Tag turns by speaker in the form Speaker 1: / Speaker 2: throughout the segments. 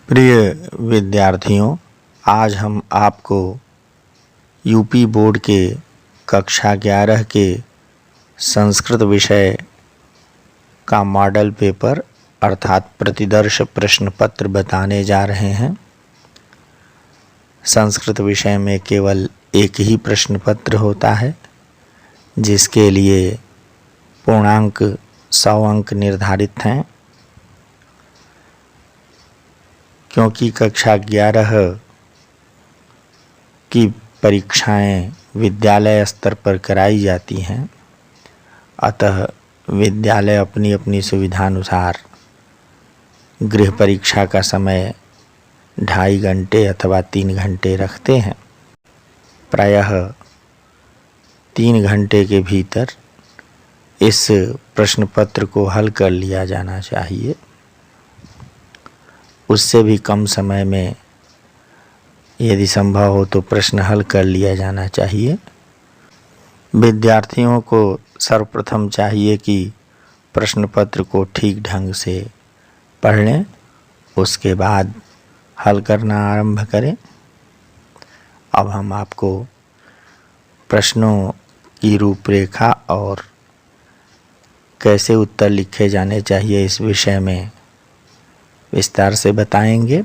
Speaker 1: प्रिय विद्यार्थियों, आज हम आपको यूपी बोर्ड के कक्षा 11 के संस्कृत विषय का मॉडल पेपर अर्थात प्रतिदर्श प्रश्न पत्र बताने जा रहे हैं। संस्कृत विषय में केवल एक ही प्रश्न पत्र होता है, जिसके लिए पूर्णांक 100 अंक निर्धारित हैं। क्योंकि कक्षा 11 की परीक्षाएं विद्यालय स्तर पर कराई जाती हैं, अतः विद्यालय अपनी अपनी सुविधानुसार गृह परीक्षा का समय 2.5 घंटे अथवा 3 घंटे रखते हैं। प्रायः 3 घंटे के भीतर इस प्रश्न पत्र को हल कर लिया जाना चाहिए। उससे भी कम समय में यदि संभव हो तो प्रश्न हल कर लिया जाना चाहिए। विद्यार्थियों को सर्वप्रथम चाहिए कि प्रश्न पत्र को ठीक ढंग से पढ़ लें, उसके बाद हल करना आरंभ करें। अब हम आपको प्रश्नों की रूपरेखा और कैसे उत्तर लिखे जाने चाहिए इस विषय में विस्तार से बताएंगे।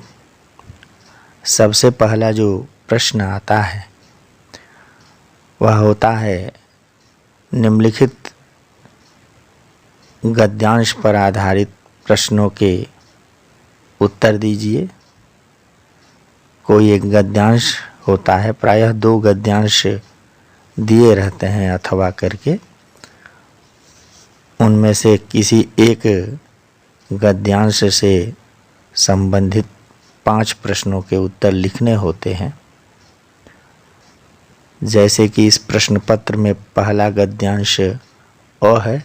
Speaker 1: सबसे पहला जो प्रश्न आता है वह होता है, निम्नलिखित गद्यांश पर आधारित प्रश्नों के उत्तर दीजिए। कोई एक गद्यांश होता है, प्रायः 2 गद्यांश दिए रहते हैं अथवा करके, उनमें से किसी एक गद्यांश से संबंधित 5 प्रश्नों के उत्तर लिखने होते हैं। जैसे कि इस प्रश्न पत्र में पहला गद्यांश अ है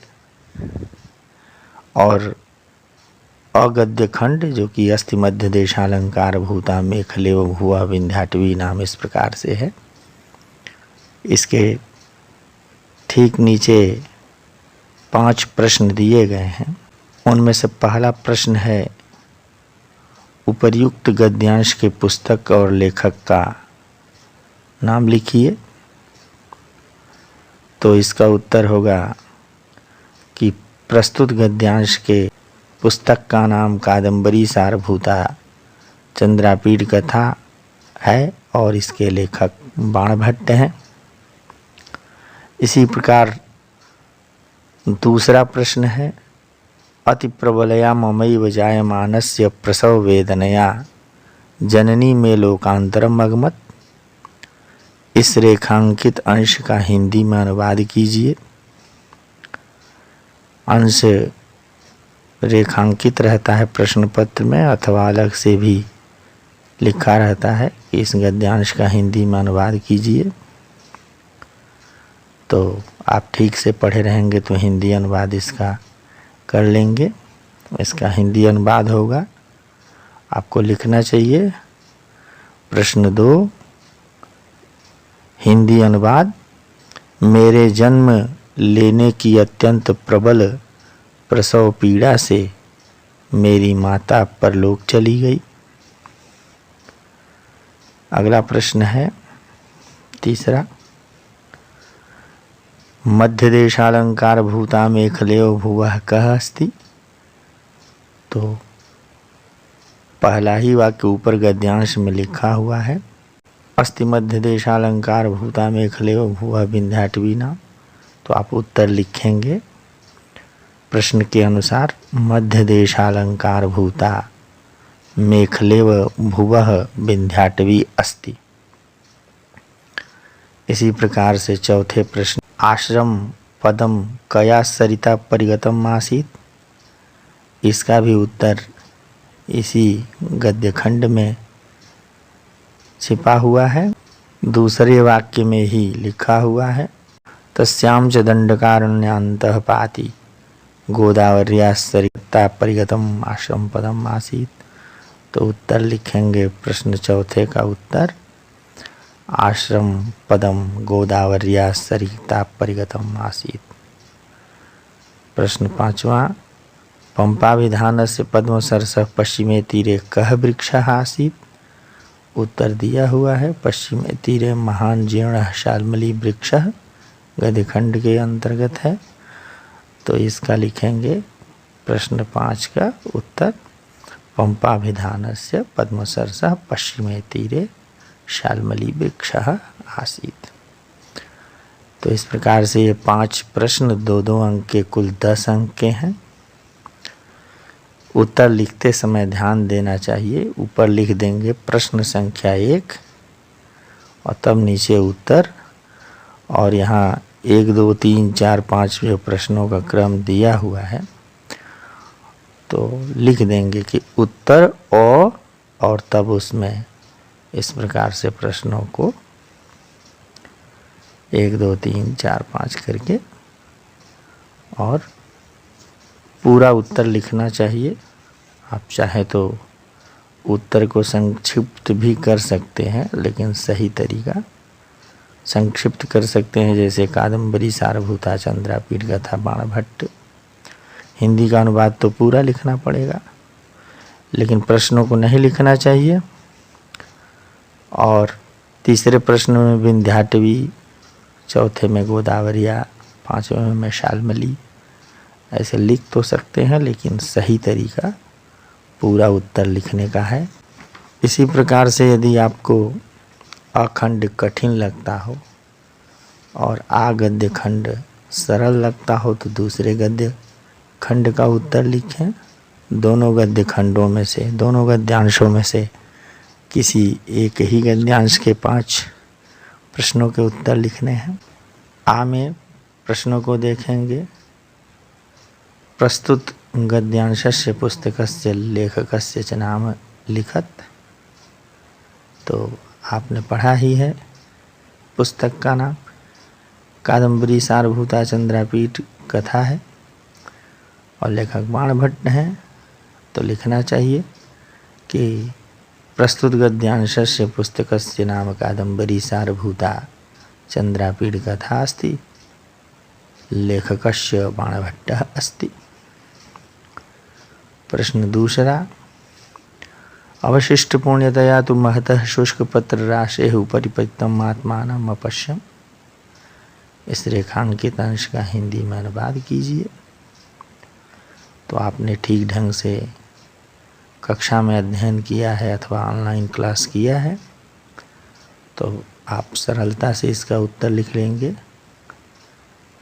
Speaker 1: और अगद्य खंड जो कि अस्ति मध्य देशालंकार भूता मेखलेव भुवः विंध्याटवी नाम इस प्रकार से है। इसके ठीक नीचे 5 प्रश्न दिए गए हैं। उनमें से पहला प्रश्न है, उपर्युक्त गद्यांश के पुस्तक और लेखक का नाम लिखिए। तो इसका उत्तर होगा कि प्रस्तुत गद्यांश के पुस्तक का नाम कादंबरी सारभूता चंद्रापीठ कथा है और इसके लेखक बाणभट्ट हैं। इसी प्रकार दूसरा प्रश्न है, अति प्रबलया ममैव जायमानस्य प्रसव वेदनया जननी में लोकांतरम अगमत। इस रेखांकित अंश का हिंदी में अनुवाद कीजिए। अंश रेखांकित रहता है प्रश्न पत्र में अथवा अलग से भी लिखा रहता है कि इस गद्यांश का हिंदी में अनुवाद कीजिए। तो आप ठीक से पढ़े रहेंगे तो हिंदी अनुवाद इसका कर लेंगे। इसका हिंदी अनुवाद होगा, आपको लिखना चाहिए। प्रश्न 2, हिंदी अनुवाद, मेरे जन्म लेने की अत्यंत प्रबल प्रसव पीड़ा से मेरी माता परलोक चली गई। अगला प्रश्न है तीसरा, मध्य देशालंकार भूता मेखलेव भुवः कः अस्ति। तो पहला ही वाक्य ऊपर गद्यांश में लिखा हुआ है, अस्ति मध्य देशालंकार भूता मेखलेव भुवः विंध्याटवी नाम। तो आप उत्तर लिखेंगे प्रश्न के अनुसार, मध्य देशालंकार भूता मेखलेव भुवः विंध्याटवी अस्ति। इसी प्रकार से चौथे प्रश्न, आश्रम पदम कया सरिता परिगतम आसीत। इसका भी उत्तर इसी गद्य खंड में छिपा हुआ है, दूसरे वाक्य में ही लिखा हुआ है। तस्यां च दंडकारण्यान्तः पाति गोदावर्या सरिता परिगतम आश्रम पदम आसीत। तो उत्तर लिखेंगे प्रश्न चौथे का उत्तर, आश्रम पदम गोदावर्या सरिता परिगतम आसीत। प्रश्न 5वां, पंपाभिधानस्य पद्मसरसः पश्चिमे तीरे कः वृक्षः आसीत्? उत्तर दिया हुआ है, पश्चिमे तीरे महान जीर्णः शाल्मली वृक्षः गद्यखंड के अंतर्गत है। तो इसका लिखेंगे प्रश्न 5 का उत्तर पंपाभिधानस्य पद्मसरसः पश्चिमे तीरे शाल्मली वृक्षः आसीत्। तो इस प्रकार से ये 5 प्रश्न 2-2 अंक के कुल 10 अंक के हैं। उत्तर लिखते समय ध्यान देना चाहिए, ऊपर लिख देंगे प्रश्न संख्या 1 और तब नीचे उत्तर, और यहाँ 1 2 3 4 5 जो प्रश्नों का क्रम दिया हुआ है तो लिख देंगे कि उत्तर और तब उसमें इस प्रकार से प्रश्नों को 1 2 3 4 5 करके और पूरा उत्तर लिखना चाहिए। आप चाहे तो उत्तर को संक्षिप्त भी कर सकते हैं, लेकिन सही तरीका संक्षिप्त कर सकते हैं, जैसे कादम्बरी सारभूता चंद्रापीठ कथा बाणभट्ट। हिंदी का अनुवाद तो पूरा लिखना पड़ेगा, लेकिन प्रश्नों को नहीं लिखना चाहिए। और तीसरे प्रश्न में विंध्याटवी, चौथे में गोदावरिया, 5वें में शाल्मली, ऐसे लिख तो सकते हैं, लेकिन सही तरीका पूरा उत्तर लिखने का है। इसी प्रकार से यदि आपको अखंड कठिन लगता हो और आ गद्य खंड सरल लगता हो तो दूसरे गद्य खंड का उत्तर लिखें। दोनों गद्य खंडों में से, दोनों गद्यांशों में से किसी एक ही गद्यांश के 5 प्रश्नों के उत्तर लिखने हैं। आ में प्रश्नों को देखेंगे। प्रस्तुत गद्यांशस्य पुस्तकस्य लेखकस्य च नाम लिखत। तो आपने पढ़ा ही है पुस्तक का नाम, कादम्बरी सारभूता चंद्रापीठ कथा है और लेखक बाणभट्ट हैं। तो लिखना चाहिए कि प्रस्तुत गद्यांशस्य पुस्तकस्य नाम कादम्बरी सारभूता चंद्रापीठ कथा अस्ति, लेखकस्य बाणभट्टः अस्ति। प्रश्न दूसरा, अवशिष्ट पुण्यतया तु महतः शुष्क पत्र राशेः उपरि पतितम् आत्मानम् अपश्यम्। इस रेखांकित अंश का हिंदी में अनुवाद कीजिए। तो आपने ठीक ढंग से कक्षा में अध्ययन किया है अथवा ऑनलाइन क्लास किया है तो आप सरलता से इसका उत्तर लिख लेंगे।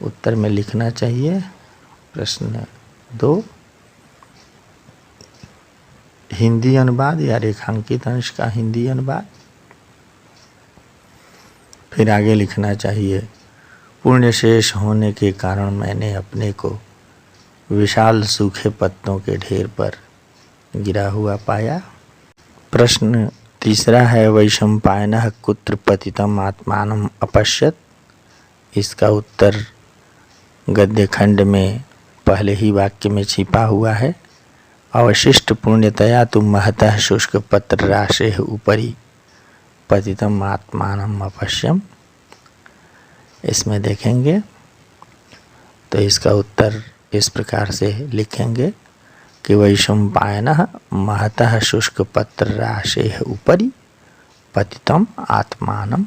Speaker 1: उत्तर में लिखना चाहिए प्रश्न 2 हिंदी अनुवाद या रेखांकित अंश का हिंदी अनुवाद। फिर आगे लिखना चाहिए, पुण्य शेष होने के कारण मैंने अपने को विशाल सूखे पत्तों के ढेर पर गिरा हुआ पाया। प्रश्न तीसरा है, वैशंपायनः कुत्र पतितम् आत्मानम् अपश्यत्। इसका उत्तर गद्य खंड में पहले ही वाक्य में छिपा हुआ है। अवशिष्ट पुण्यतया तु महतः शुष्क पत्र राशेः उपरि पतितम् आत्मानम् अपश्यम्। इसमें देखेंगे तो इसका उत्तर इस प्रकार से लिखेंगे कि वैशंपायनः महतः शुष्क पत्र राशेः उपरि पतितम् आत्मानम्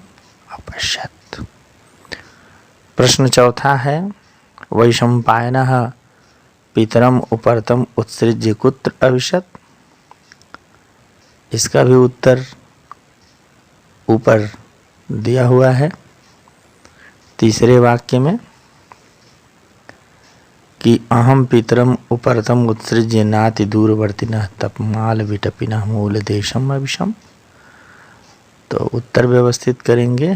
Speaker 1: अपश्यत्। प्रश्न चौथा है, वैशंपायनः पितरम उपरतम उत्सृज्य कुत्र अविशत्। इसका भी उत्तर ऊपर दिया हुआ है तीसरे वाक्य में कि अहम पितरम उपरतम उत्सृज्य नाति दूरवर्तिनः तपमाल विटपिनः मूल देशम अविशम। तो उत्तर व्यवस्थित करेंगे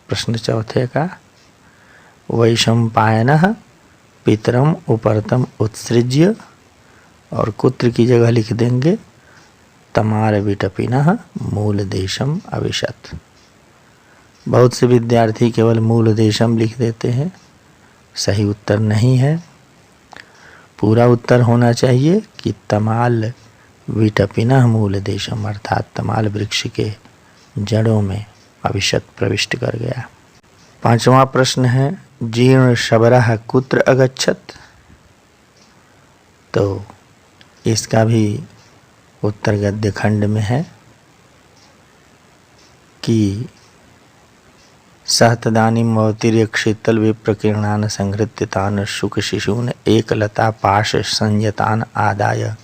Speaker 1: प्रश्न चौथे का, वैशंपायनः पितरम उपरतम उत्सृज्य, और कुत्र की जगह लिख देंगे तमाल विटपिनः मूल देशम अविशत्। बहुत से विद्यार्थी केवल मूल देशम लिख देते हैं, सही उत्तर नहीं है। पूरा उत्तर होना चाहिए कि तमाल विटपिनः मूल देशम, अर्थात तमाल वृक्ष के जड़ों में अविशत प्रविष्ट कर गया। पांचवा प्रश्न है, जीर्ण शबरः कुत्र अगच्छत्। तो इसका भी उत्तर गद्य खंड में है कि सह तदानीम अवतीर्य शीतल विप्रकीर्णान संहृत्य तान शुक शिशून एकलता पाश संयतान आदाय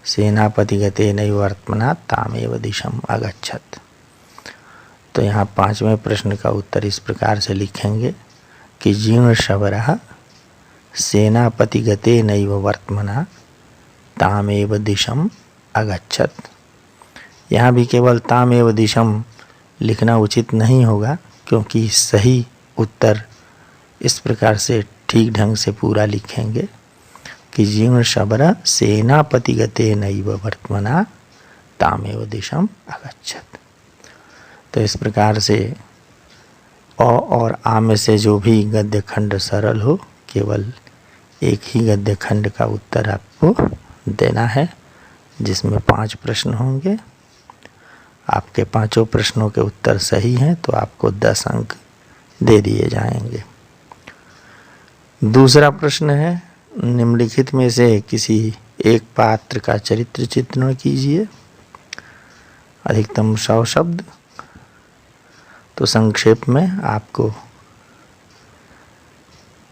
Speaker 1: सेनापतिगते नैव वर्त्मना तामेव दिशम अगच्छत। तो यहाँ 5वें प्रश्न का उत्तर इस प्रकार से लिखेंगे कि जीर्ण शबरः सेनापतिगते नैव वर्त्मना तामेव दिशम अगच्छत। यहाँ भी केवल तामेव दिशम लिखना उचित नहीं होगा, क्योंकि सही उत्तर इस प्रकार से ठीक ढंग से पूरा लिखेंगे कि जीर्ण शबरः सेनापतिगते नैव वर्त्मना तामेव दिशम अगच्छत। तो इस प्रकार से अ और आ में से जो भी गद्य खंड सरल हो, केवल एक ही गद्य खंड का उत्तर आपको देना है, जिसमें 5 प्रश्न होंगे। आपके 5 प्रश्नों के उत्तर सही हैं तो आपको 10 अंक दे दिए जाएंगे। दूसरा प्रश्न है, निम्नलिखित में से किसी एक पात्र का चरित्र चित्रण कीजिए, अधिकतम 100 शब्द। तो संक्षेप में आपको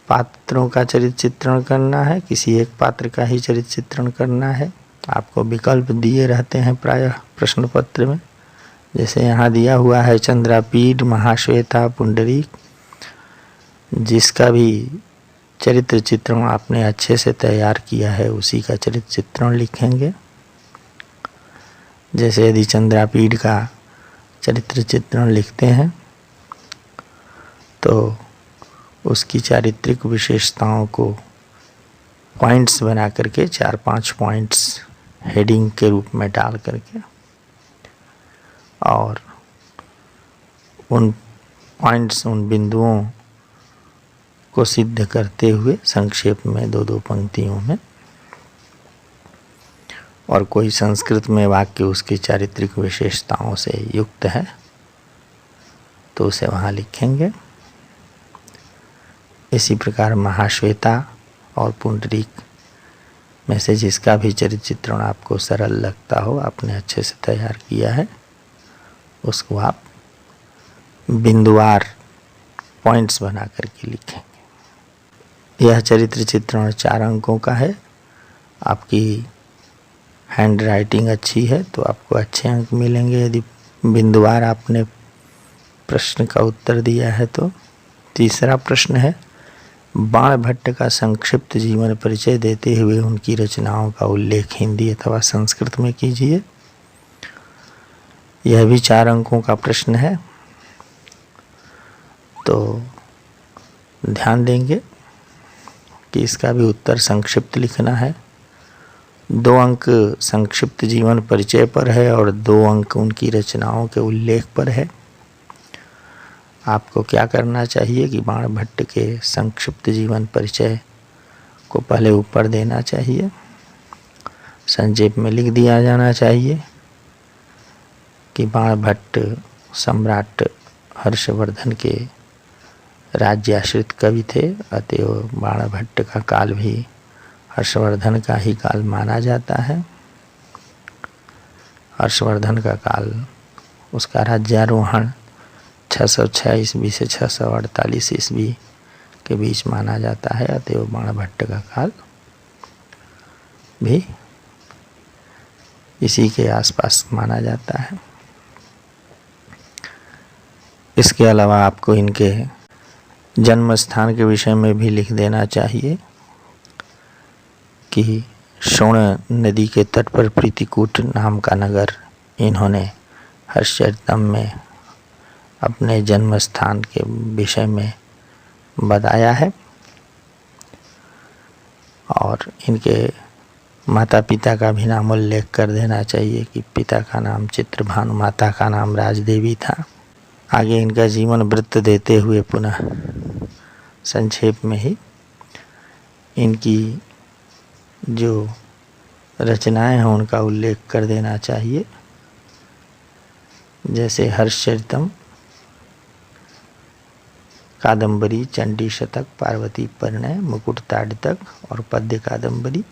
Speaker 1: पात्रों का चरित्र चित्रण करना है, किसी एक पात्र का ही चरित्र चित्रण करना है। आपको विकल्प दिए रहते हैं प्रायः प्रश्न पत्र में, जैसे यहाँ दिया हुआ है चंद्रापीड, महाश्वेता, पुंडरीक। जिसका भी चरित्र चित्रण आपने अच्छे से तैयार किया है उसी का चरित्र चित्रण लिखेंगे। जैसे यदि चंद्रापीड का चरित्र चित्रण लिखते हैं तो उसकी चारित्रिक विशेषताओं को पॉइंट्स बना करके 4-5 पॉइंट्स हेडिंग के रूप में डाल करके और उन पॉइंट्स, उन बिंदुओं को सिद्ध करते हुए संक्षेप में 2-2 पंक्तियों में, और कोई संस्कृत में वाक्य उसकी चारित्रिक विशेषताओं से युक्त है तो उसे वहाँ लिखेंगे। इसी प्रकार महाश्वेता और पुंडरीक में से जिसका भी चरित्र चित्रण आपको सरल लगता हो, आपने अच्छे से तैयार किया है, उसको आप बिंदुवार पॉइंट्स बना करके लिखेंगे। यह चरित्र चित्रण 4 अंकों का है। आपकी हैंड राइटिंग अच्छी है तो आपको अच्छे अंक मिलेंगे यदि बिंदुवार आपने प्रश्न का उत्तर दिया है तो। तीसरा प्रश्न है, बाणभट्ट का संक्षिप्त जीवन परिचय देते हुए उनकी रचनाओं का उल्लेख हिंदी अथवा संस्कृत में कीजिए। यह भी 4 अंकों का प्रश्न है, तो ध्यान देंगे कि इसका भी उत्तर संक्षिप्त लिखना है। 2 अंक संक्षिप्त जीवन परिचय पर है और 2 अंक उनकी रचनाओं के उल्लेख पर है। आपको क्या करना चाहिए कि बाणभट्ट के संक्षिप्त जीवन परिचय को पहले ऊपर देना चाहिए, संक्षेप में लिख दिया जाना चाहिए कि बाणभट्ट सम्राट हर्षवर्धन के राज्याश्रित कवि थे, अतएव बाणभट्ट का काल भी हर्षवर्धन का ही काल माना जाता है। हर्षवर्धन का काल, उसका राज्यारोहण 606 ईस्वी से 648 ईस्वी के बीच माना जाता है, अतएव बाणभट्ट का काल भी इसी के आसपास माना जाता है। इसके अलावा आपको इनके जन्म स्थान के विषय में भी लिख देना चाहिए कि शोण नदी के तट पर प्रीतिकूट नाम का नगर इन्होंने हर्षचरितम में अपने जन्म स्थान के विषय में बताया है। और इनके माता पिता का भी नाम उल्लेख कर देना चाहिए कि पिता का नाम चित्रभानु, माता का नाम राजदेवी था। आगे इनका जीवन वृत्त देते हुए पुनः संक्षेप में ही इनकी जो रचनाएं हैं उनका उल्लेख कर देना चाहिए। जैसे हर्षचरितम, कादंबरी, चंडी शतक, पार्वती परिणय, मुकुट ताड़ितक और पद्य कादंबरी।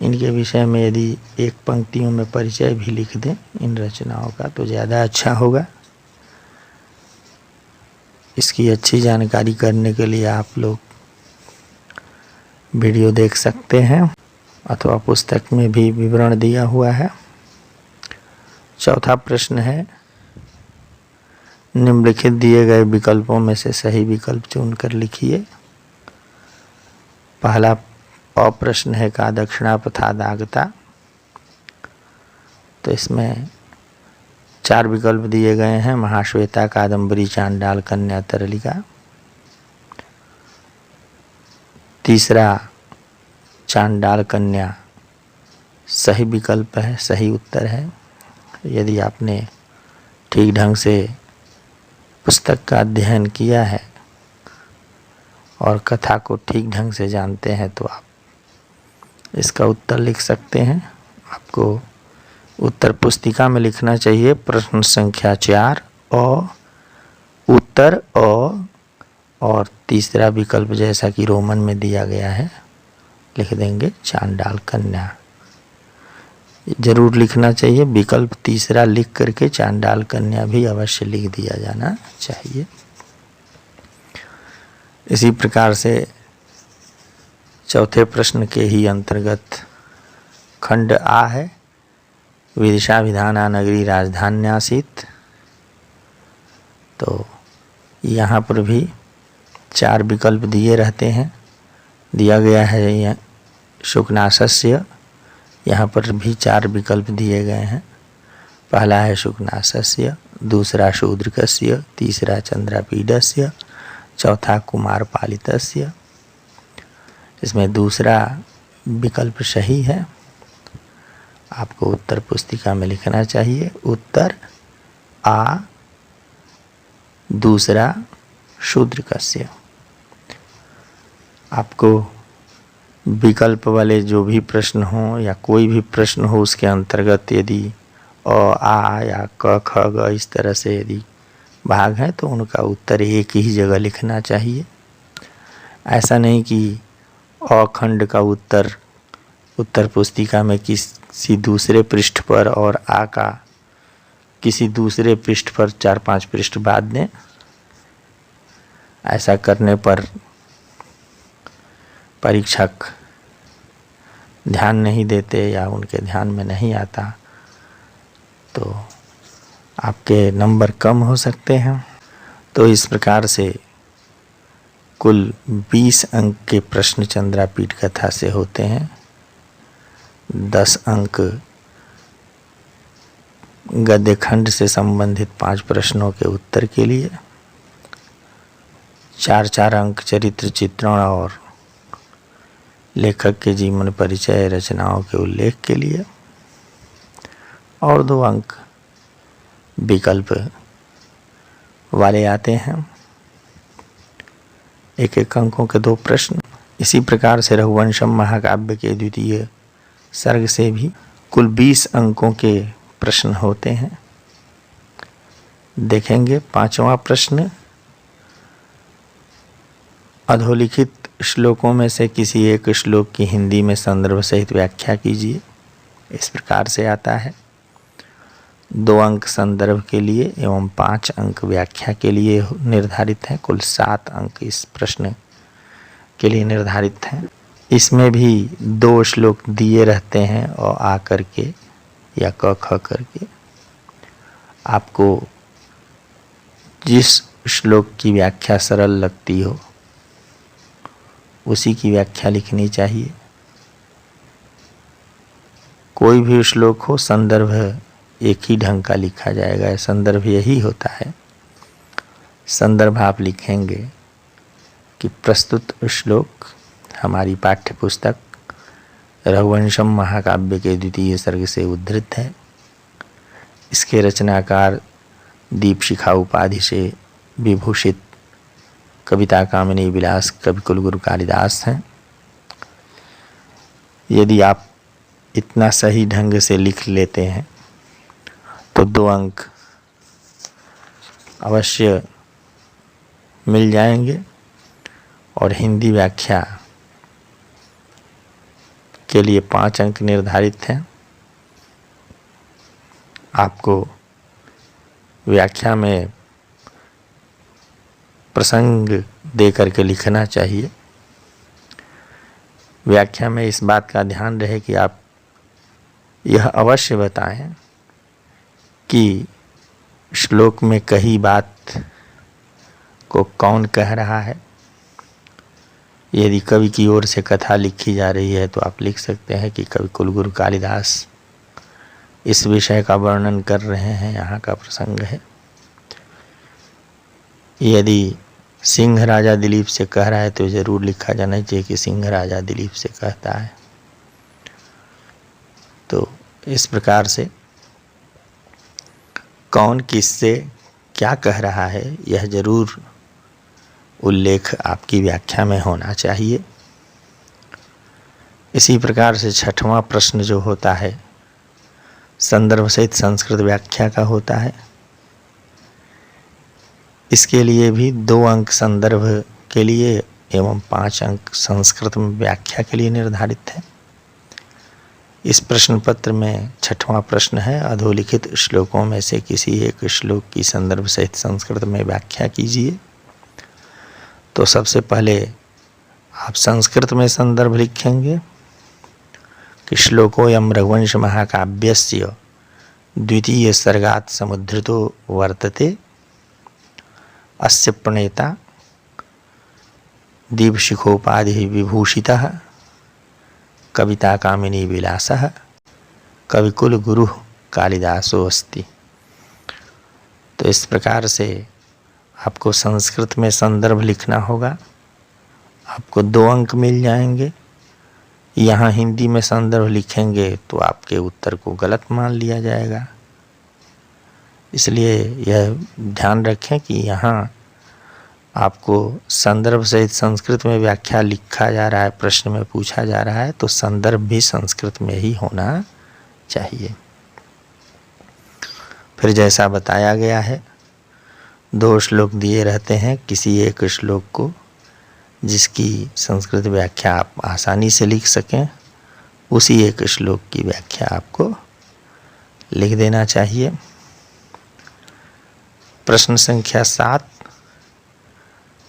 Speaker 1: इनके विषय में यदि एक पंक्तियों में परिचय भी लिख दें इन रचनाओं का तो ज़्यादा अच्छा होगा। इसकी अच्छी जानकारी करने के लिए आप लोग वीडियो देख सकते हैं अथवा पुस्तक में भी विवरण दिया हुआ है। चौथा प्रश्न है, निम्नलिखित दिए गए विकल्पों में से सही विकल्प चुनकर लिखिए। पहला प्रश्न है का दक्षिणा प्रथा दागता, तो इसमें 4 विकल्प दिए गए हैं, महाश्वेता, कादम्बरी, चांडाल, कन्या, तरलिका। तीसरा चांडाल कन्या सही विकल्प है, सही उत्तर है। यदि आपने ठीक ढंग से पुस्तक का अध्ययन किया है और कथा को ठीक ढंग से जानते हैं तो आप इसका उत्तर लिख सकते हैं। आपको उत्तर पुस्तिका में लिखना चाहिए प्रश्न संख्या 4 उत्तर और तीसरा विकल्प जैसा कि रोमन में दिया गया है लिख देंगे चांडाल कन्या। जरूर लिखना चाहिए। विकल्प तीसरा लिख करके चांडाल कन्या भी अवश्य लिख दिया जाना चाहिए। इसी प्रकार से चौथे प्रश्न के ही अंतर्गत खंड आ है, विदिशा विधाना नगरी राजधान्यासीत। तो यहाँ पर भी 4 विकल्प दिए रहते हैं। दिया गया है यह शुकनासस्य, यहाँ पर भी 4 विकल्प दिए गए हैं। पहला है शुकनासस्य, दूसरा शूद्रकस्य, तीसरा चंद्रापीडस्य, चौथा कुमारपालितस्य। इसमें दूसरा विकल्प सही है। आपको उत्तर पुस्तिका में लिखना चाहिए उत्तर आ, दूसरा शूद्रकस्य। आपको विकल्प वाले जो भी प्रश्न हो या कोई भी प्रश्न हो उसके अंतर्गत यदि आ या क ख ग इस तरह से यदि भाग है तो उनका उत्तर एक ही जगह लिखना चाहिए। ऐसा नहीं कि खंड का उत्तर पुस्तिका में किसी दूसरे पृष्ठ पर और आ का किसी दूसरे पृष्ठ पर 4-5 पृष्ठ बाद दें। ऐसा करने पर परीक्षक ध्यान नहीं देते या उनके ध्यान में नहीं आता तो आपके नंबर कम हो सकते हैं। तो इस प्रकार से कुल 20 अंक के प्रश्न चंद्रापीठ कथा से होते हैं। 10 अंक गद्य खंड से संबंधित 5 प्रश्नों के उत्तर के लिए, 4-4 अंक चरित्र चित्रण और लेखक के जीवन परिचय रचनाओं के उल्लेख के लिए और 2 अंक विकल्प वाले आते हैं। 1-1 अंकों के 2 प्रश्न। इसी प्रकार से रघुवंशम महाकाव्य के द्वितीय सर्ग से भी कुल 20 अंकों के प्रश्न होते हैं। देखेंगे 5वां प्रश्न, अधोलिखित श्लोकों में से किसी एक श्लोक की हिंदी में संदर्भ सहित व्याख्या कीजिए। इस प्रकार से आता है। 2 अंक संदर्भ के लिए एवं 5 अंक व्याख्या के लिए निर्धारित हैं। कुल 7 अंक इस प्रश्न के लिए निर्धारित हैं। इसमें भी 2 श्लोक दिए रहते हैं और आ करके या क ख करके आपको जिस श्लोक की व्याख्या सरल लगती हो उसी की व्याख्या लिखनी चाहिए। कोई भी श्लोक हो संदर्भ एक ही ढंग का लिखा जाएगा। संदर्भ यही होता है। संदर्भ आप लिखेंगे कि प्रस्तुत श्लोक हमारी पाठ्य पुस्तक रघुवंशम महाकाव्य के द्वितीय सर्ग से उद्धृत है। इसके रचनाकार दीपशिखा उपाधि से विभूषित कविता कामिनी विलास कवि कुलगुरु कालिदास हैं। यदि आप इतना सही ढंग से लिख लेते हैं तो 2 अंक अवश्य मिल जाएंगे और हिंदी व्याख्या के लिए 5 अंक निर्धारित हैं। आपको व्याख्या में प्रसंग दे करके लिखना चाहिए। व्याख्या में इस बात का ध्यान रहे कि आप यह अवश्य बताएं कि श्लोक में कही बात को कौन कह रहा है। यदि कवि की ओर से कथा लिखी जा रही है तो आप लिख सकते हैं कि कवि कुलगुरु कालिदास इस विषय का वर्णन कर रहे हैं, यहाँ का प्रसंग है। यदि सिंह राजा दिलीप से कह रहा है तो जरूर लिखा जाना चाहिए कि सिंह राजा दिलीप से कहता है। तो इस प्रकार से कौन किससे क्या कह रहा है यह जरूर उल्लेख आपकी व्याख्या में होना चाहिए। इसी प्रकार से 6वां प्रश्न जो होता है संदर्भ सहित संस्कृत व्याख्या का होता है। इसके लिए भी 2 अंक संदर्भ के लिए एवं 5 अंक संस्कृत में व्याख्या के लिए निर्धारित है। इस प्रश्न पत्र में 6वां प्रश्न है, अधोलिखित श्लोकों में से किसी एक श्लोक की संदर्भ सहित संस्कृत में व्याख्या कीजिए। तो सबसे पहले आप संस्कृत में संदर्भ लिखेंगे कि श्लोकोऽयं रघुवंश महाकाव्यस्य द्वितीय सर्गात् समुद्धृतो वर्तते, अस्य प्रणेता दीपशिखोपाधि विभूषितः कविता कामिनी विलासः कविकुल गुरु कालिदासो अस्ति। तो इस प्रकार से आपको संस्कृत में संदर्भ लिखना होगा। आपको 2 अंक मिल जाएंगे। यहाँ हिंदी में संदर्भ लिखेंगे तो आपके उत्तर को गलत मान लिया जाएगा। इसलिए यह ध्यान रखें कि यहाँ आपको संदर्भ सहित संस्कृत में व्याख्या लिखा जा रहा है, प्रश्न में पूछा जा रहा है, तो संदर्भ भी संस्कृत में ही होना चाहिए। फिर जैसा बताया गया है 2 श्लोक दिए रहते हैं, किसी एक श्लोक को जिसकी संस्कृत व्याख्या आप आसानी से लिख सकें उसी एक श्लोक की व्याख्या आपको लिख देना चाहिए। प्रश्न संख्या 7,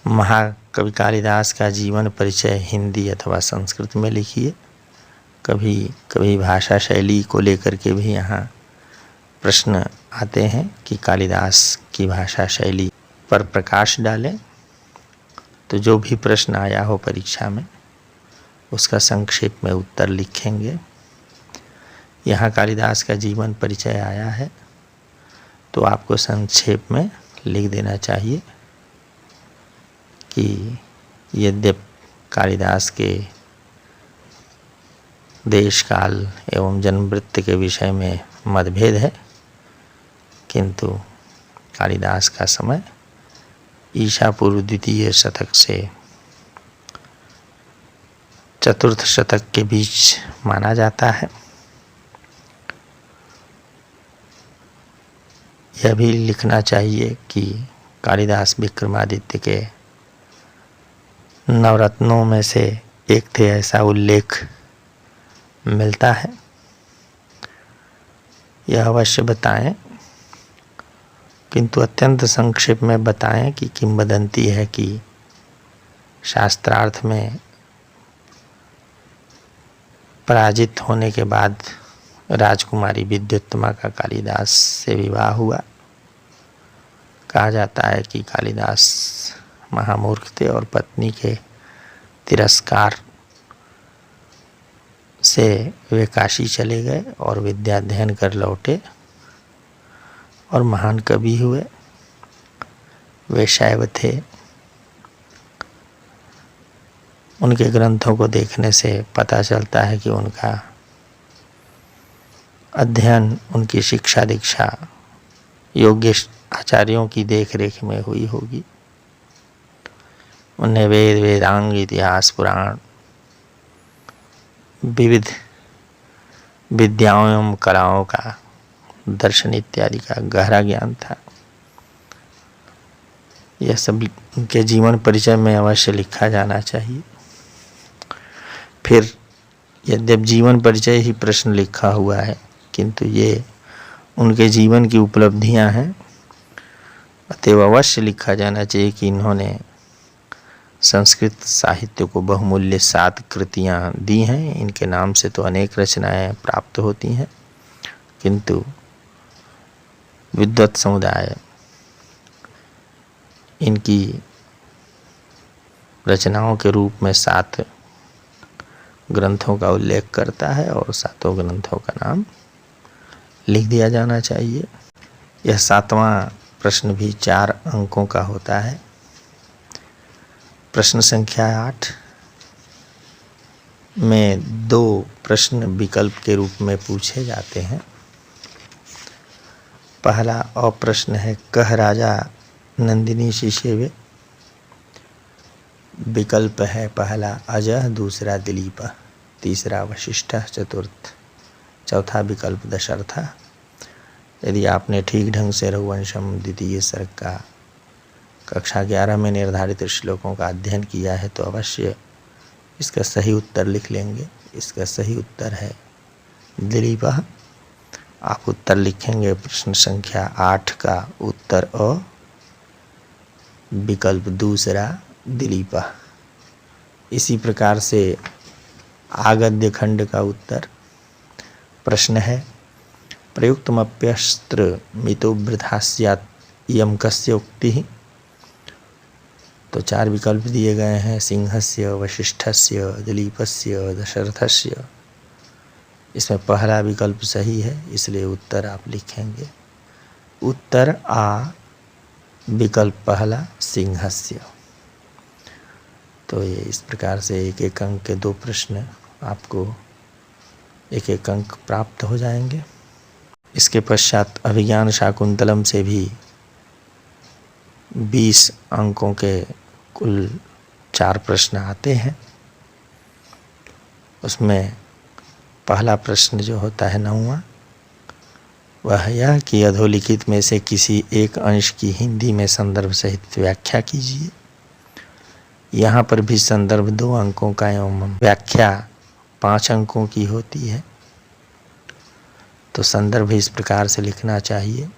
Speaker 1: महाकवि कालिदास का जीवन परिचय हिंदी अथवा संस्कृत में लिखिए। कभी कभी भाषा शैली को लेकर के भी यहाँ प्रश्न आते हैं कि कालिदास की भाषा शैली पर प्रकाश डालें। तो जो भी प्रश्न आया हो परीक्षा में उसका संक्षेप में उत्तर लिखेंगे। यहाँ कालिदास का जीवन परिचय आया है तो आपको संक्षेप में लिख देना चाहिए कि यद्यपि कालिदास के देश काल एवं जन्म वृत्त के विषय में मतभेद है, किंतु कालिदास का समय ईसा पूर्व 2य शतक से 4th शतक के बीच माना जाता है। यह भी लिखना चाहिए कि कालिदास विक्रमादित्य के नवरत्नों में से एक थे, ऐसा उल्लेख मिलता है। यह अवश्य बताएं, किंतु अत्यंत संक्षेप में बताएं कि किंवदंती है कि शास्त्रार्थ में पराजित होने के बाद राजकुमारी विद्युत्तमा का कालिदास से विवाह हुआ। कहा जाता है कि कालिदास महामूर्ख थे और पत्नी के तिरस्कार से वे काशी चले गए और विद्या अध्ययन कर लौटे और महान कवि हुए। वे शैव थे। उनके ग्रंथों को देखने से पता चलता है कि उनका अध्ययन, उनकी शिक्षा दीक्षा योग्य आचार्यों की देखरेख में हुई होगी। उन्हें वेद, वेदांग, इतिहास, पुराण, विविध विद्याओं एवं कलाओं का, दर्शन इत्यादि का गहरा ज्ञान था। यह सब उनके जीवन परिचय में अवश्य लिखा जाना चाहिए। फिर यद्यप जीवन परिचय ही प्रश्न लिखा हुआ है, किंतु ये उनके जीवन की उपलब्धियां हैं, अतएव अवश्य लिखा जाना चाहिए कि इन्होंने संस्कृत साहित्य को बहुमूल्य 7 कृतियां दी हैं। इनके नाम से तो अनेक रचनाएं प्राप्त होती हैं, किंतु विद्वत समुदाय इनकी रचनाओं के रूप में 7 ग्रंथों का उल्लेख करता है और 7 ग्रंथों का नाम लिख दिया जाना चाहिए। यह 7वां प्रश्न भी 4 अंकों का होता है। प्रश्न संख्या 8 में 2 प्रश्न विकल्प के रूप में पूछे जाते हैं। पहला अप्रश्न है, कह राजा नंदिनी शिशेवे। विकल्प है पहला अजः, दूसरा दिलीप, तीसरा वशिष्ठ, चौथा विकल्प दशरथ। यदि आपने ठीक ढंग से रघुवंशम द्वितीय सर्ग का कक्षा 11 में निर्धारित श्लोकों का अध्ययन किया है तो अवश्य इसका सही उत्तर लिख लेंगे। इसका सही उत्तर है दिलीप। आप उत्तर लिखेंगे प्रश्न संख्या 8 का उत्तर अ, विकल्प दूसरा दिलीप। इसी प्रकार से आगद्य खंड का उत्तर प्रश्न है, प्रयुक्तमप्यस्त्र मितो वृथा स्यात् इयं कस्य उक्तिः। तो 4 विकल्प दिए गए हैं, सिंहस्य, वशिष्ठस्य, दिलीपस्य, दशरथस्य। इसमें पहला विकल्प सही है, इसलिए उत्तर आप लिखेंगे उत्तर आ, विकल्प पहला सिंहस्य। तो ये इस प्रकार से 1-1 अंक के 2 प्रश्न आपको 1-1 अंक प्राप्त हो जाएंगे। इसके पश्चात अभिज्ञान शाकुंतलम से भी 20 अंकों के कुल 4 प्रश्न आते हैं। उसमें पहला प्रश्न जो होता है 9वां, वह यह कि अधोलिखित में से किसी एक अंश की हिंदी में संदर्भ सहित व्याख्या कीजिए। यहाँ पर भी संदर्भ 2 अंकों का एवं व्याख्या 5 अंकों की होती है। तो संदर्भ इस प्रकार से लिखना चाहिए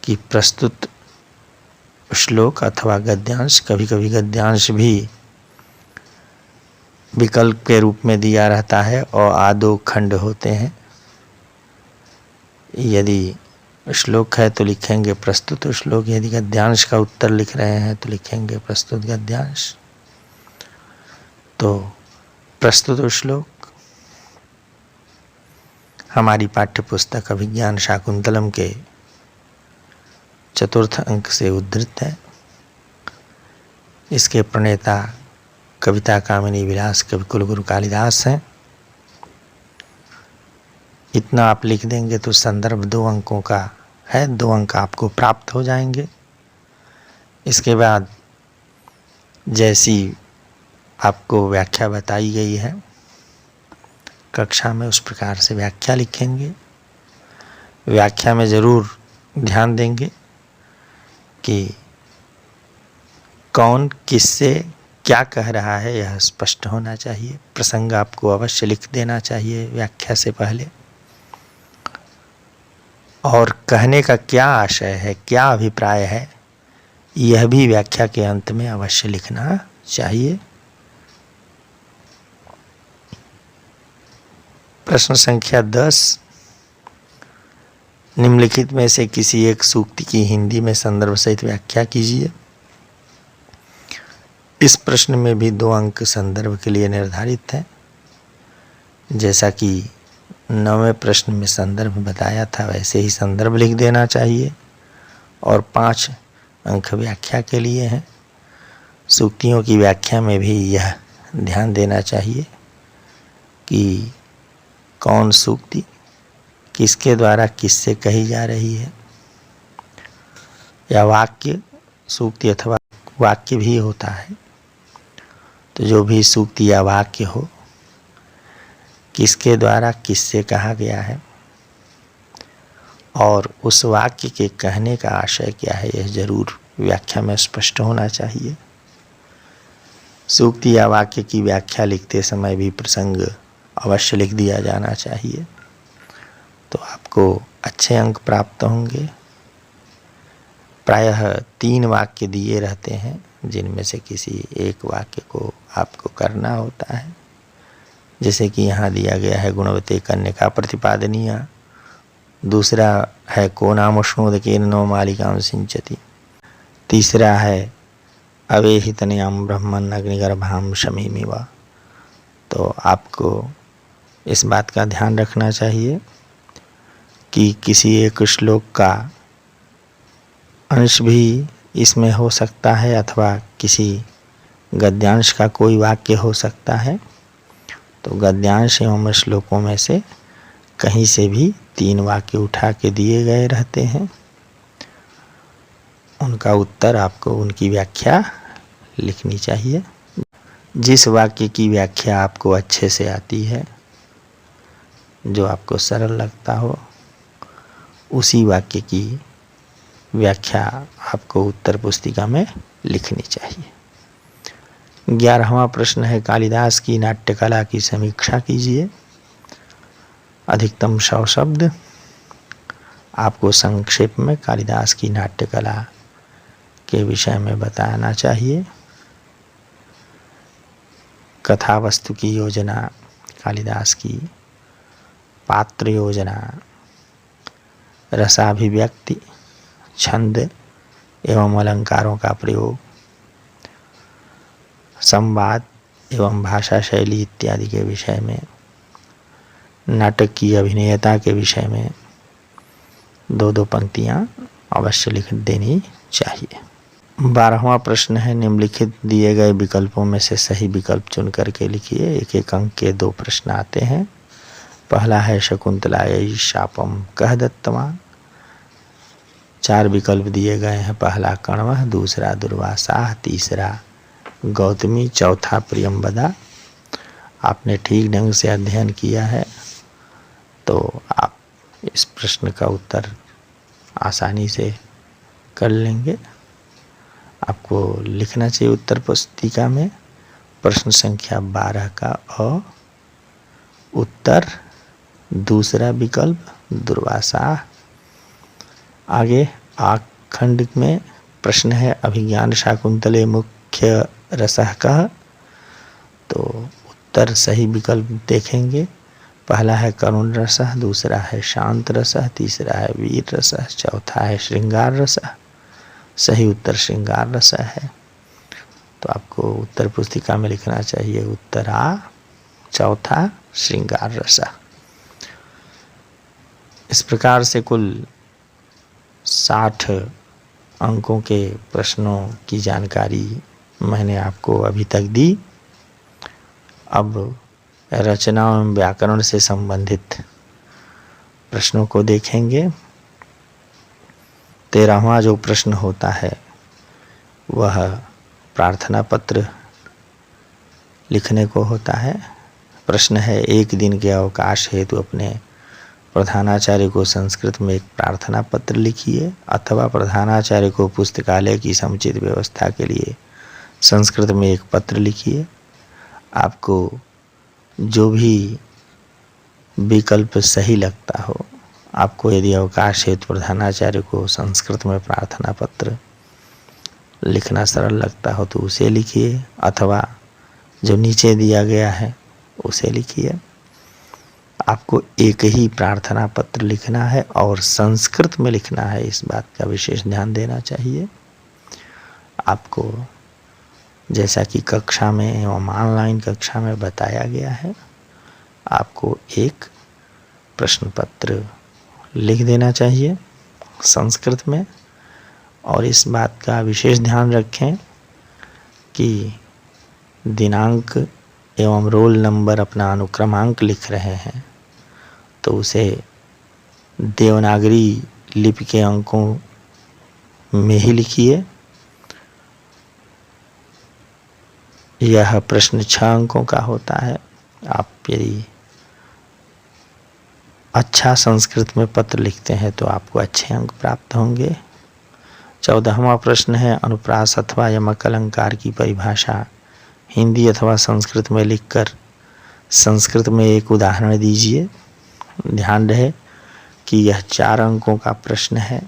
Speaker 1: कि प्रस्तुत श्लोक अथवा गद्यांश, कभी कभी गद्यांश भी विकल्प के रूप में दिया रहता है और आधो खंड होते हैं। यदि श्लोक है तो लिखेंगे प्रस्तुत श्लोक, यदि गद्यांश का उत्तर लिख रहे हैं तो लिखेंगे प्रस्तुत गद्यांश। तो प्रस्तुत श्लोक हमारी पाठ्य पुस्तक अभिज्ञान शाकुंतलम के 4th अंक से उद्धृत है। इसके प्रणेता कविता कामिनी विलास कवि कुलगुरु कालिदास हैं। इतना आप लिख देंगे तो संदर्भ 2 अंकों का है, 2 अंक आपको प्राप्त हो जाएंगे। इसके बाद जैसी आपको व्याख्या बताई गई है कक्षा में, उस प्रकार से व्याख्या लिखेंगे। व्याख्या में ज़रूर ध्यान देंगे कि कौन किससे क्या कह रहा है, यह स्पष्ट होना चाहिए। प्रसंग आपको अवश्य लिख देना चाहिए व्याख्या से पहले, और कहने का क्या आशय है, क्या अभिप्राय है, यह भी व्याख्या के अंत में अवश्य लिखना चाहिए। प्रश्न संख्या 10, निम्नलिखित में से किसी एक सूक्ति की हिंदी में संदर्भ सहित व्याख्या कीजिए। इस प्रश्न में भी 2 अंक संदर्भ के लिए निर्धारित हैं। जैसा कि 9वें प्रश्न में संदर्भ बताया था, वैसे ही संदर्भ लिख देना चाहिए और 5 अंक व्याख्या के लिए हैं। सूक्तियों की व्याख्या में भी यह ध्यान देना चाहिए कि कौन सूक्ति किसके द्वारा किससे कही जा रही है, या वाक्य सूक्ति अथवा वाक्य भी होता है। तो जो भी सूक्ति या वाक्य हो, किसके द्वारा किससे कहा गया है और उस वाक्य के कहने का आशय क्या है, यह जरूर व्याख्या में स्पष्ट होना चाहिए। सूक्ति या वाक्य की व्याख्या लिखते समय भी प्रसंग अवश्य लिख दिया जाना चाहिए, तो आपको अच्छे अंक प्राप्त होंगे। प्रायः 3 वाक्य दिए रहते हैं, जिनमें से किसी एक वाक्य को आपको करना होता है। जैसे कि यहाँ दिया गया है गुणवते कन्यका प्रतिपादनीय, दूसरा है को नाम उष्णोदकेन नो मालिकां सिंचति, तीसरा है अवेहितनयां ब्रह्मन् अग्निगर्भां शमीमिव। तो आपको इस बात का ध्यान रखना चाहिए कि किसी एक श्लोक का अंश भी इसमें हो सकता है अथवा किसी गद्यांश का कोई वाक्य हो सकता है। तो गद्यांश एवं श्लोकों में से कहीं से भी 3 वाक्य उठा के दिए गए रहते हैं। उनका उत्तर आपको उनकी व्याख्या लिखनी चाहिए। जिस वाक्य की व्याख्या आपको अच्छे से आती है, जो आपको सरल लगता हो, उसी वाक्य की व्याख्या आपको उत्तर पुस्तिका में लिखनी चाहिए। 11वां प्रश्न है कालिदास की नाट्यकला की समीक्षा कीजिए। अधिकतम 100 शब्द। आपको संक्षेप में कालिदास की नाट्यकला के विषय में बताना चाहिए। कथा वस्तु की योजना कालिदास की, पात्र योजना, रसाभिव्यक्ति, छंद एवं अलंकारों का प्रयोग, संवाद एवं भाषा शैली इत्यादि के विषय में, नाटक की अभिनेता के विषय में 2-2 पंक्तियां अवश्य लिख देनी चाहिए। 12वां प्रश्न है निम्नलिखित दिए गए विकल्पों में से सही विकल्प चुन करके लिखिए। 1-1 अंक के 2 प्रश्न आते हैं। पहला है शकुंतलायै शापम कह दत्तवान। 4 विकल्प दिए गए हैं। पहला कण्वः, दूसरा दुर्वासा, तीसरा गौतमी, चौथा प्रियंवदा। आपने ठीक ढंग से अध्ययन किया है तो आप इस प्रश्न का उत्तर आसानी से कर लेंगे। आपको लिखना चाहिए उत्तर पुस्तिका में प्रश्न संख्या 12 का अ, उत्तर दूसरा विकल्प दुर्वासा। आगे आखंड में प्रश्न है अभिज्ञान शाकुंतले मुख्य रसः कः। तो उत्तर सही विकल्प देखेंगे। पहला है करुण रसः, दूसरा है शांत रसः, तीसरा है वीर रसः, चौथा है श्रृंगार रसः। सही उत्तर श्रृंगार रसः है। तो आपको उत्तर पुस्तिका में लिखना चाहिए उत्तर आ, चौथा श्रृंगार रसः। इस प्रकार से कुल 60 अंकों के प्रश्नों की जानकारी मैंने आपको अभी तक दी। अब रचना एवं व्याकरण से संबंधित प्रश्नों को देखेंगे। 13वां जो प्रश्न होता है वह प्रार्थना पत्र लिखने को होता है। प्रश्न है 1 दिन के अवकाश हेतु अपने प्रधानाचार्य को संस्कृत में एक प्रार्थना पत्र लिखिए, अथवा प्रधानाचार्य को पुस्तकालय की समुचित व्यवस्था के लिए संस्कृत में एक पत्र लिखिए। आपको जो भी विकल्प सही लगता हो, आपको यदि अवकाश हेतु प्रधानाचार्य को संस्कृत में प्रार्थना पत्र लिखना सरल लगता हो तो उसे लिखिए, अथवा जो नीचे दिया गया है उसे लिखिए। आपको एक ही प्रार्थना पत्र लिखना है और संस्कृत में लिखना है, इस बात का विशेष ध्यान देना चाहिए। आपको जैसा कि कक्षा में एवं ऑनलाइन कक्षा में बताया गया है, आपको एक प्रश्न पत्र लिख देना चाहिए संस्कृत में। और इस बात का विशेष ध्यान रखें कि दिनांक एवं रोल नंबर अपना अनुक्रमांक लिख रहे हैं तो उसे देवनागरी लिपि के अंकों में ही लिखिए। यह प्रश्न 6 अंकों का होता है। आप यदि अच्छा संस्कृत में पत्र लिखते हैं तो आपको अच्छे अंक प्राप्त होंगे। 14वां प्रश्न है अनुप्रास अथवा यमक अलंकार की परिभाषा हिंदी अथवा संस्कृत में लिखकर संस्कृत में एक उदाहरण दीजिए। ध्यान रहे कि यह 4 अंकों का प्रश्न है।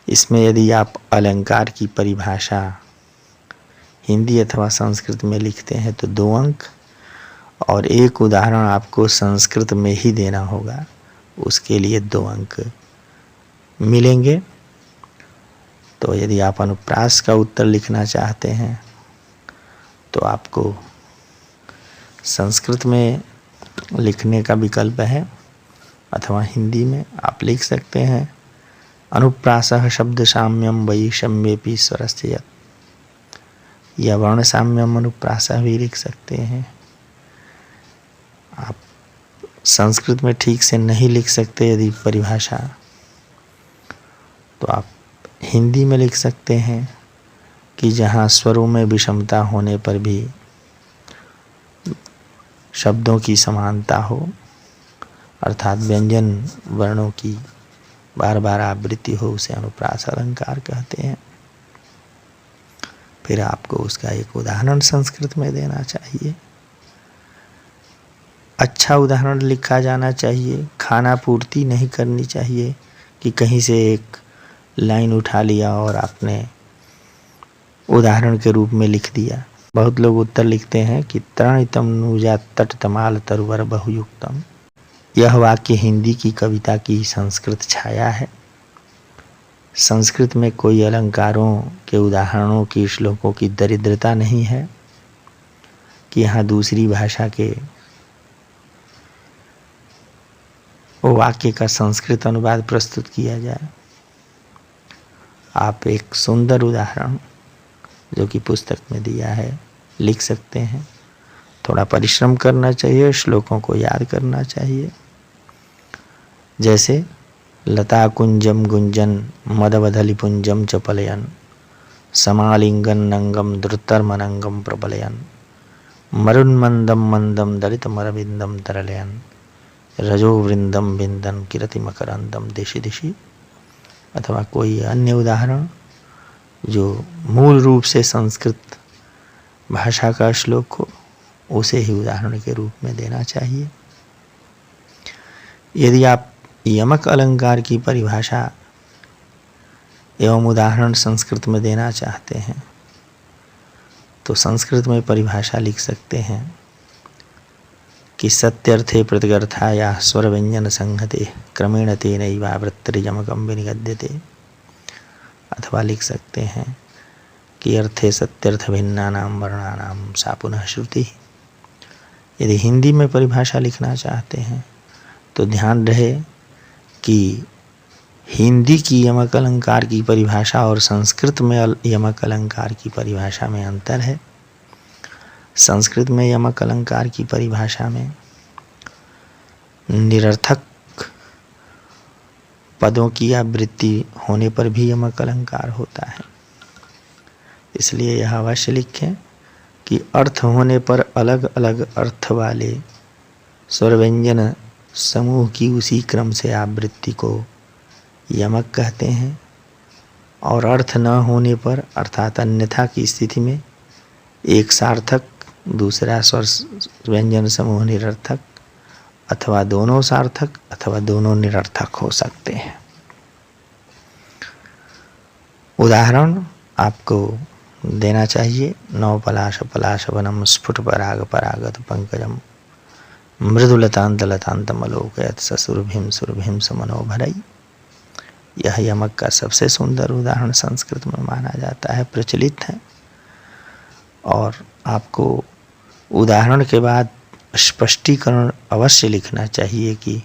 Speaker 1: इसमें यदि आप अलंकार की परिभाषा हिंदी अथवा संस्कृत में लिखते हैं तो 2 अंक, और एक उदाहरण आपको संस्कृत में ही देना होगा, उसके लिए 2 अंक मिलेंगे। तो यदि आप अनुप्रास का उत्तर लिखना चाहते हैं तो आपको संस्कृत में लिखने का विकल्प है, अथवा हिंदी में आप लिख सकते हैं अनुप्रासः शब्द साम्यम वैषम्येपि स्वरस्य यत्, या वर्ण साम्यम अनुप्रासः भी लिख सकते हैं। आप संस्कृत में ठीक से नहीं लिख सकते यदि परिभाषा, तो आप हिंदी में लिख सकते हैं कि जहाँ स्वरों में विषमता होने पर भी शब्दों की समानता हो, अर्थात व्यंजन वर्णों की बार बार आवृत्ति हो, उसे अनुप्रास अलंकार कहते हैं। फिर आपको उसका एक उदाहरण संस्कृत में देना चाहिए। अच्छा उदाहरण लिखा जाना चाहिए। खाना पूर्ति नहीं करनी चाहिए कि कहीं से एक लाइन उठा लिया और आपने उदाहरण के रूप में लिख दिया। बहुत लोग उत्तर लिखते हैं कि तरणितम नूजा तट तमाल तरुवर बहुयुक्तम। यह वाक्य हिंदी की कविता की संस्कृत छाया है। संस्कृत में कोई अलंकारों के उदाहरणों की श्लोकों की दरिद्रता नहीं है कि यहाँ दूसरी भाषा के वाक्य का संस्कृत अनुवाद प्रस्तुत किया जाए। आप एक सुंदर उदाहरण जो कि पुस्तक में दिया है लिख सकते हैं। थोड़ा परिश्रम करना चाहिए, श्लोकों को याद करना चाहिए। जैसे लता कुंजम गुंजन मदवधलिपुंजम च पलयन समालिंगन नंगम द्रुतर्मनंगम प्रबलयन मरुन्मंदम मंदम दलित मरविंदम तरलयन रजो वृंदम बिंदन किरति मकरंदम दिशि दिशि। अथवा कोई अन्य उदाहरण जो मूल रूप से संस्कृत भाषा का श्लोक हो, उसे ही उदाहरण के रूप में देना चाहिए। यदि आप यमक अलंकार की परिभाषा एवं उदाहरण संस्कृत में देना चाहते हैं तो संस्कृत में परिभाषा लिख सकते हैं कि सत्यर्थे प्रतिगर्थाया स्वर व्यंजन संहते क्रमेण तेनैवावृत्तिर्यमकं विनिगद्यते। अथवा लिख सकते हैं कि अर्थे सत्यर्थ भिन्नानां वर्णानां सा पुनः श्रुति। यदि हिंदी में परिभाषा लिखना चाहते हैं तो ध्यान रहे कि हिंदी की यमक अलंकार की परिभाषा और संस्कृत में यमक अलंकार की परिभाषा में अंतर है। संस्कृत में यमक अलंकार की परिभाषा में निरर्थक पदों की आवृत्ति होने पर भी यमक अलंकार होता है। इसलिए यह अवश्य लिखें कि अर्थ होने पर अलग अलग अर्थ वाले स्वर व्यंजन समूह की उसी क्रम से आवृत्ति को यमक कहते हैं, और अर्थ न होने पर अर्थात अन्यथा की स्थिति में एक सार्थक दूसरा स्वर व्यंजन समूह निरर्थक, अथवा दोनों सार्थक अथवा दोनों निरर्थक हो सकते हैं। उदाहरण आपको देना चाहिए नव पलाश पलाश वनम स्फुट पराग परागत पंकजम मृदुलतांत लतांतमलोकयत ससुरभिम सुरभिम समनोभरई। यह यमक का सबसे सुंदर उदाहरण संस्कृत में माना जाता है, प्रचलित है। और आपको उदाहरण के बाद स्पष्टीकरण अवश्य लिखना चाहिए कि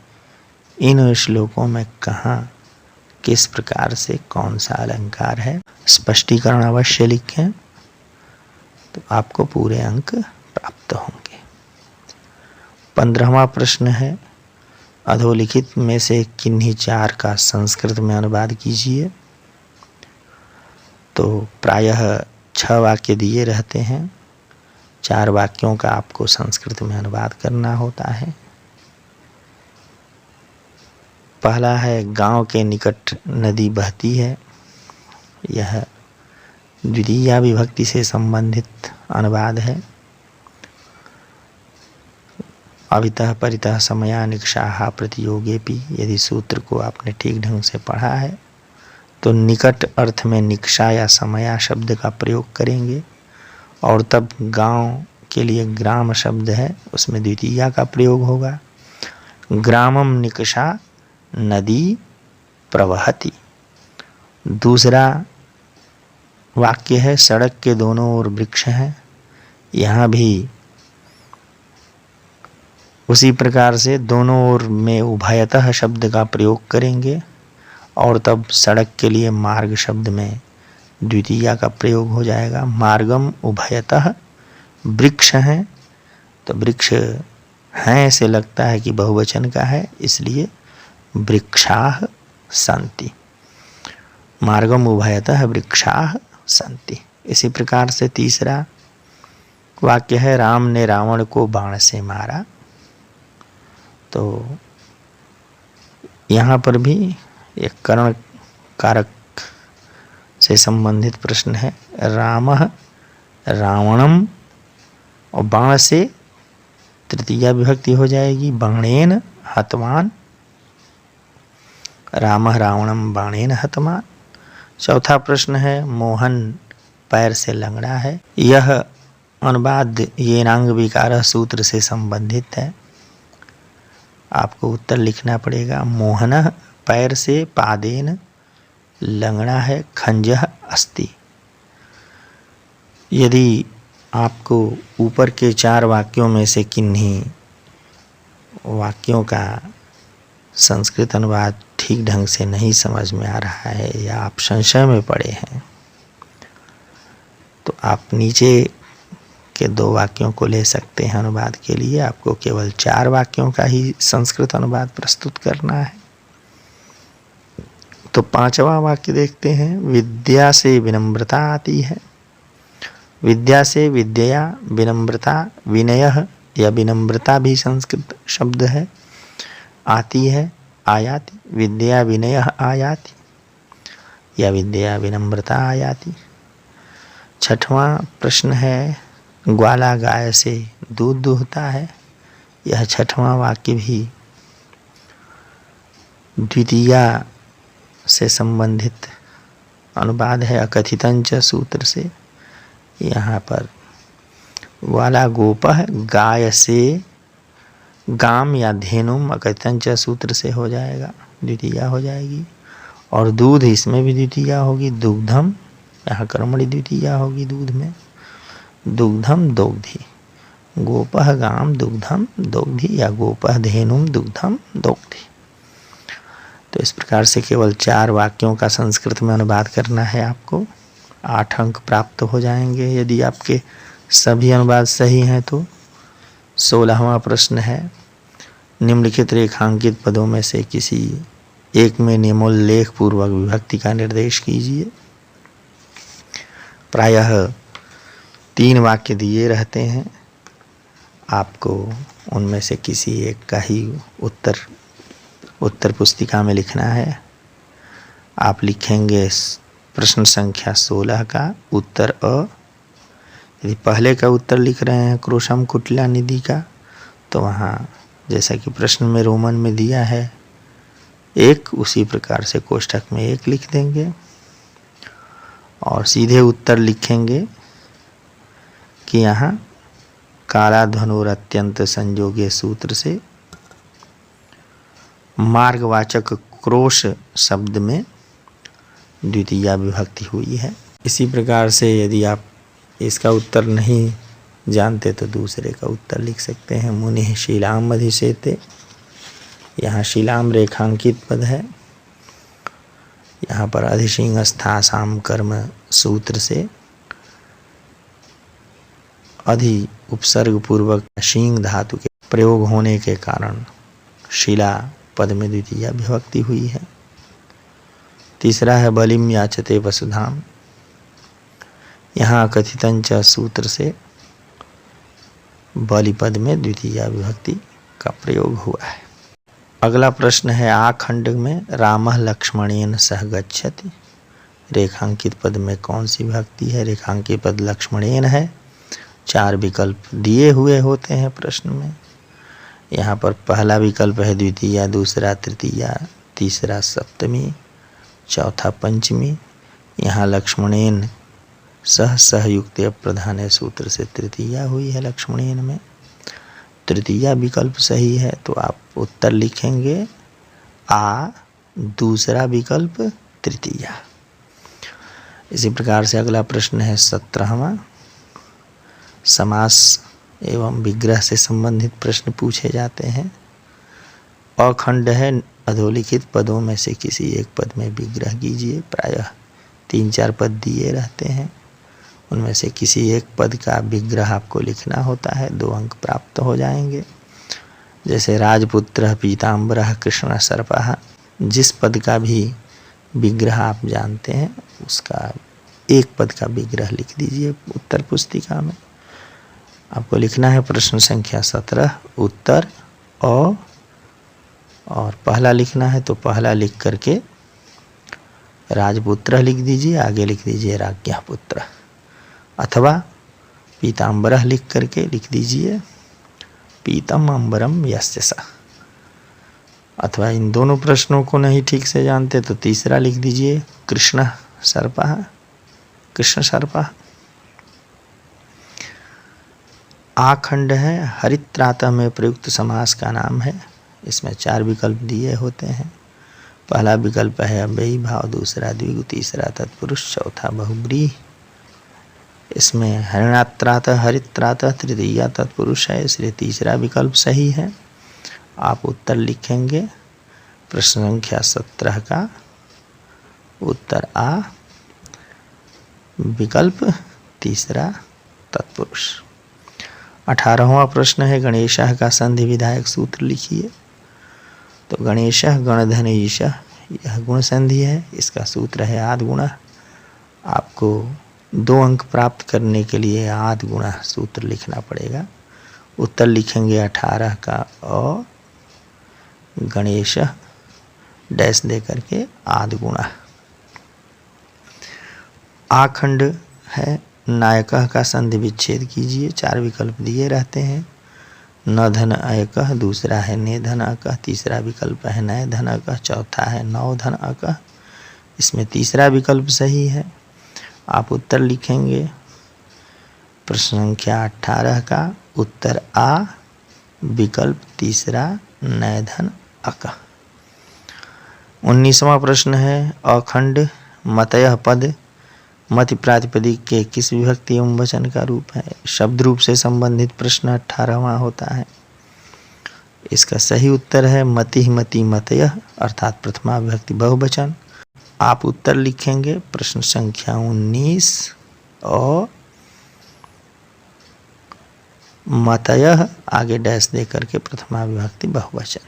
Speaker 1: इन श्लोकों में कहाँ किस प्रकार से कौन सा अलंकार है। स्पष्टीकरण अवश्य लिखें तो आपको पूरे अंक प्राप्त होंगे। 15वां प्रश्न है, अधोलिखित में से किन्हीं 4 का संस्कृत में अनुवाद कीजिए। तो प्रायः 6 वाक्य दिए रहते हैं, 4 वाक्यों का आपको संस्कृत में अनुवाद करना होता है। पहला है, गांव के निकट नदी बहती है। यह द्वितीया विभक्ति से संबंधित अनुवाद है। अवितः परितः समया निकषाः प्रतियोगेपि। यदि सूत्र को आपने ठीक ढंग से पढ़ा है तो निकट अर्थ में निकषा या समया शब्द का प्रयोग करेंगे, और तब गांव के लिए ग्राम शब्द है उसमें द्वितीया का प्रयोग होगा। ग्रामम निकषा नदी प्रवहति। दूसरा वाक्य है सड़क के दोनों ओर वृक्ष हैं। यहाँ भी उसी प्रकार से दोनों ओर में उभयतः शब्द का प्रयोग करेंगे, और तब सड़क के लिए मार्ग शब्द में द्वितीया का प्रयोग हो जाएगा। मार्गम उभयतः। वृक्ष हैं तो वृक्ष हैं ऐसे लगता है कि बहुवचन का है, इसलिए वृक्षाः सन्ति। मार्गम उभयतः वृक्षाः सन्ति। इसी प्रकार से तीसरा वाक्य है राम ने रावण को बाण से मारा। तो यहाँ पर भी एक करण कारक से संबंधित प्रश्न है। रामः रावणम, और बाण से तृतीया विभक्ति हो जाएगी बाणेन हतवान। रामः रावणम बाणेन हतवान। चौथा प्रश्न है मोहन पैर से लंगड़ा है। यह अनुवाद येनांग विकारः सूत्र से संबंधित है। आपको उत्तर लिखना पड़ेगा। मोहनः पैर से पादेन लंगड़ा है खंजः अस्ति। यदि आपको ऊपर के 4 वाक्यों में से किन्हीं वाक्यों का संस्कृत अनुवाद ठीक ढंग से नहीं समझ में आ रहा है या आप संशय में पड़े हैं, तो आप नीचे के 2 वाक्यों को ले सकते हैं अनुवाद के लिए। आपको केवल 4 वाक्यों का ही संस्कृत अनुवाद प्रस्तुत करना है। तो 5वां वाक्य देखते हैं। विद्या से विनम्रता आती है। विद्या से विद्या, विनम्रता, विनयः या विनम्रता भी संस्कृत शब्द है। आती है आयाति। विद्या विनयः आयाति या विद्या विनम्रता आयाति। 6वां प्रश्न है ग्वाला गाय से दूध दूहता है। यह 6वां वाक्य भी द्वितीया से संबंधित अनुवाद है अकथितंच सूत्र से। यहाँ पर ग्वाला गोपः गाय से, गाम या धेनुम अकथितंच सूत्र से हो जाएगा, द्वितीया हो जाएगी। और दूध इसमें भी द्वितीया होगी, दुग्धम, यहाँ कर्मणि द्वितीया होगी दूध में। दुग्धम दोग्धी, गोपः गाम दुग्धम दोग्धी या गोपः धेनुम दुग्धम दोग्धी। तो इस प्रकार से केवल 4 वाक्यों का संस्कृत में अनुवाद करना है आपको। 8 अंक प्राप्त हो जाएंगे यदि आपके सभी अनुवाद सही हैं तो। 16वां प्रश्न है निम्नलिखित रेखांकित पदों में से किसी एक में निम्नोल्लेख पूर्वक विभक्ति का निर्देश कीजिए। प्रायः 3 वाक्य दिए रहते हैं, आपको उनमें से किसी एक का ही उत्तर पुस्तिका में लिखना है। आप लिखेंगे प्रश्न संख्या 16 का उत्तर अ। यदि पहले का उत्तर लिख रहे हैं क्रोशम कुटिला निधि का, तो वहाँ जैसा कि प्रश्न में रोमन में दिया है 1, उसी प्रकार से कोष्ठक में 1 लिख देंगे और सीधे उत्तर लिखेंगे कि यहाँ काला धनुर अत्यंत संयोगे सूत्र से मार्गवाचक क्रोश शब्द में द्वितीया विभक्ति हुई है। इसी प्रकार से यदि आप इसका उत्तर नहीं जानते तो दूसरे का उत्तर लिख सकते हैं। मुनिः शीलाम अधिशेते, यहाँ शीलाम रेखांकित पद है। यहाँ पर अधिशिंग स्थासाम कर्म सूत्र से अधि उपसर्ग पूर्वक शींग धातु के प्रयोग होने के कारण शिला पद में द्वितीया विभक्ति हुई है। तीसरा है बलिम याचते वसुधाम, यहाँ कथितंच सूत्र से बलि पद में द्वितीया विभक्ति का प्रयोग हुआ है। अगला प्रश्न है आखंड में रामः लक्ष्मणेन सह गच्छति। रेखांकित पद में कौन सी विभक्ति है? रेखांकित पद लक्ष्मणेन है। 4 विकल्प दिए हुए होते हैं प्रश्न में। यहाँ पर पहला विकल्प है द्वितीया, दूसरा तृतीया, तीसरा सप्तमी, चौथा पंचमी। यहाँ लक्ष्मणेन सह सहयुक्त प्रधान सूत्र से तृतीया हुई है। लक्ष्मणेन में तृतीया विकल्प सही है, तो आप उत्तर लिखेंगे आ, दूसरा विकल्प तृतीया। इसी प्रकार से अगला प्रश्न है 17वां। समास एवं विग्रह से संबंधित प्रश्न पूछे जाते हैं। अखंड है, अधोलिखित पदों में से किसी एक पद में विग्रह कीजिए। प्रायः 3-4 पद दिए रहते हैं, उनमें से किसी एक पद का विग्रह आपको लिखना होता है, 2 अंक प्राप्त हो जाएंगे। जैसे राजपुत्र, पीताम्बरः, कृष्ण सर्पः। जिस पद का भी विग्रह आप जानते हैं उसका एक पद का विग्रह लिख दीजिए उत्तर पुस्तिका में। आपको लिखना है प्रश्न संख्या 17 उत्तर और पहला लिखना है तो पहला लिख करके राजपुत्र लिख दीजिए, आगे लिख दीजिए राज्ञापुत्र, अथवा पीताम्बरः लिख करके लिख दीजिए पीतम अम्बरम यस्य सः। अथवा इन दोनों प्रश्नों को नहीं ठीक से जानते तो तीसरा लिख दीजिए कृष्ण सर्पः, कृष्ण सर्पः। आखंड है, हरित्रातः में प्रयुक्त समास का नाम है। इसमें 4 विकल्प दिए होते हैं। पहला विकल्प है अव्ययी भाव, दूसरा द्विगु, तीसरा तत्पुरुष, चौथा बहुब्रीहि। इसमें हरिणात्रातः, हरित्रातः तृतीया तत्पुरुष है, इसलिए तीसरा विकल्प सही है। आप उत्तर लिखेंगे प्रश्न संख्या 17 का उत्तर आ, विकल्प तीसरा तत्पुरुष। 18वां प्रश्न है गणेशः का संधि विधायक सूत्र लिखिए। तो गणेशः गणधन ईशः, यह गुण संधि है, इसका सूत्र है आद् गुणः। आपको 2 अंक प्राप्त करने के लिए आद् गुणः सूत्र लिखना पड़ेगा। उत्तर लिखेंगे 18 का और गणेश डैश दे करके आद् गुणः। आखंड है, नायकः का संधि विच्छेद कीजिए। 4 विकल्प दिए रहते हैं। न धन अयकः, दूसरा है ने धन अकः, तीसरा विकल्प है नय धन अकः, चौथा है नौ धन अकः। इसमें तीसरा विकल्प सही है। आप उत्तर लिखेंगे प्रश्न संख्या 18 का उत्तर आ, विकल्प तीसरा नय धन अकः। 19वां प्रश्न है अखंड मतयः पद मति प्रातिपदिक के किस विभक्ति एवं वचन का रूप है। शब्द रूप से संबंधित प्रश्न 18वां होता है। इसका सही उत्तर है मति मति मतयः, अर्थात प्रथमा विभक्ति बहुवचन। आप उत्तर लिखेंगे प्रश्न संख्या 19 और मतयः आगे डैश दे करके प्रथमा विभक्ति बहुवचन।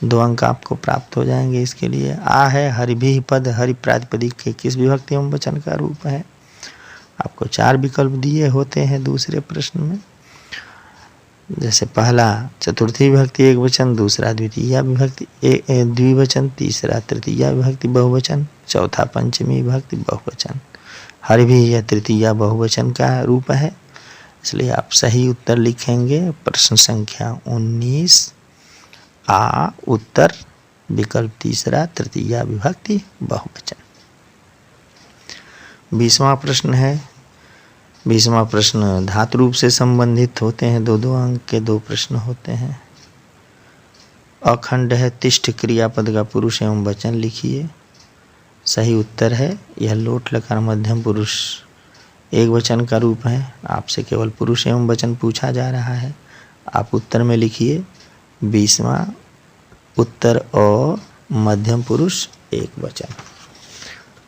Speaker 1: 2 अंक आपको प्राप्त हो जाएंगे। इसके लिए आ है हरिभिः पद हरि प्रातिपदिक के किस विभक्ति एवं वचन का रूप है। आपको 4 विकल्प दिए होते हैं दूसरे प्रश्न में। जैसे पहला चतुर्थी विभक्ति एक वचन, दूसरा द्वितीया विभक्ति द्विवचन, तीसरा तृतीया विभक्ति बहुवचन, चौथा पंचमी विभक्ति बहुवचन। हरिभिः यह तृतीया बहुवचन का रूप है, इसलिए आप सही उत्तर लिखेंगे प्रश्न संख्या 19 आ, उत्तर विकल्प तीसरा तृतीया विभक्ति बहुवचन। 20वां प्रश्न है। 20वां प्रश्न धातु रूप से संबंधित होते हैं। 2-2 अंक के 2 प्रश्न होते हैं। अखंड है, तिष्ठ क्रियापद का पुरुष एवं वचन लिखिए। सही उत्तर है यह लोट लकार मध्यम पुरुष एक वचन का रूप है। आपसे केवल पुरुष एवं वचन पूछा जा रहा है। आप उत्तर में लिखिए 20वां उत्तर और मध्यम पुरुष एक वचन।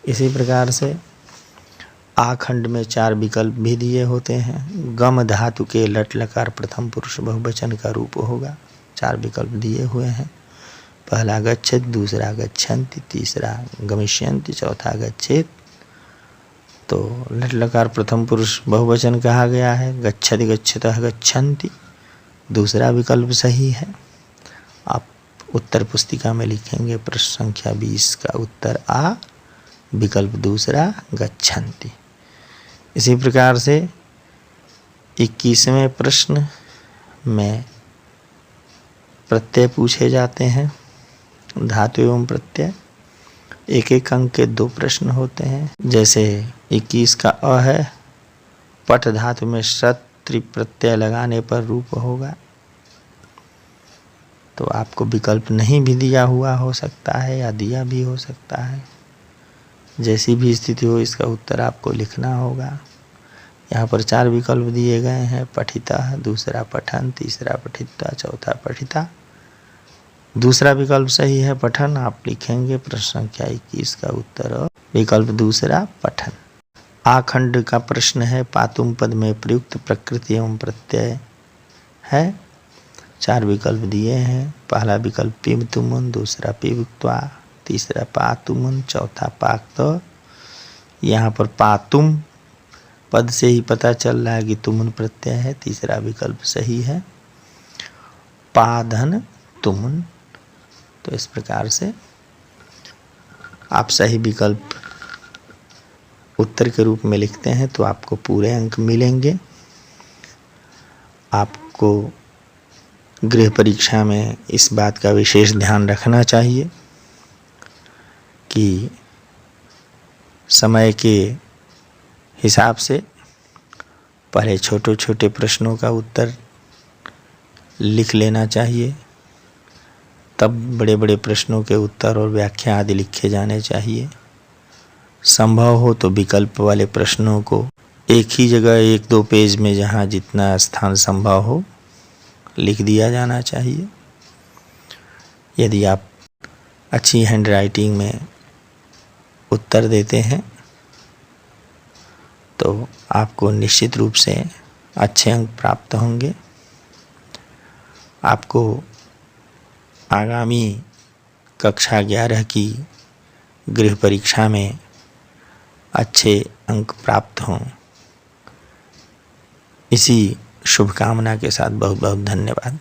Speaker 1: इसी प्रकार से आखंड में 4 विकल्प भी दिए होते हैं। गम धातु के लट लकार प्रथम पुरुष बहुवचन का रूप होगा। 4 विकल्प दिए हुए हैं। पहला गच्छति, दूसरा गच्छन्ति, तीसरा गमिष्यन्ति, चौथा गच्छेत्। तो लट लकार प्रथम पुरुष बहुवचन कहा गया है। गच्छति गच्छतः गच्छन्ति दूसरा विकल्प सही है। आप उत्तर पुस्तिका में लिखेंगे प्रश्न संख्या 20 का उत्तर आ, विकल्प दूसरा गच्छन्ति। इसी प्रकार से 21वें प्रश्न में प्रत्यय पूछे जाते हैं, धातु एवं प्रत्यय। एक एक अंक के 2 प्रश्न होते हैं। जैसे 21 का अ है, पठ धातु में शत प्रत्यय लगाने पर रूप होगा। तो आपको विकल्प नहीं भी दिया हुआ हो सकता है या दिया भी हो सकता है। जैसी भी स्थिति हो इसका उत्तर आपको लिखना होगा। यहाँ पर 4 विकल्प दिए गए हैं, पठिता, दूसरा पठन, तीसरा पठिता, चौथा पठिता। दूसरा विकल्प सही है, पठन। आप लिखेंगे प्रश्न संख्या 21 का उत्तर विकल्प दूसरा, पठन। आखंड का प्रश्न है, पातुम पद में प्रयुक्त प्रकृति एवं प्रत्यय है। 4 विकल्प दिए हैं। पहला विकल्प पिब तुमुन, दूसरा पिबुक्त्वा, तीसरा पातुमुन, चौथा पाक्त। यहाँ पर पातुम पद से ही पता चल रहा है कि तुमुन प्रत्यय है। तीसरा विकल्प सही है, पाधन तुमुन। तो इस प्रकार से आप सही विकल्प उत्तर के रूप में लिखते हैं तो आपको पूरे अंक मिलेंगे। आपको गृह परीक्षा में इस बात का विशेष ध्यान रखना चाहिए कि समय के हिसाब से पहले छोटे छोटे प्रश्नों का उत्तर लिख लेना चाहिए, तब बड़े बड़े प्रश्नों के उत्तर और व्याख्या आदि लिखे जाने चाहिए। संभव हो तो विकल्प वाले प्रश्नों को एक ही जगह 1-2 पेज में जहाँ जितना स्थान संभव हो लिख दिया जाना चाहिए। यदि आप अच्छी हैंडराइटिंग में उत्तर देते हैं तो आपको निश्चित रूप से अच्छे अंक प्राप्त होंगे। आपको आगामी कक्षा 11 की गृह परीक्षा में अच्छे अंक प्राप्त हों, इसी शुभकामना के साथ बहुत बहुत धन्यवाद।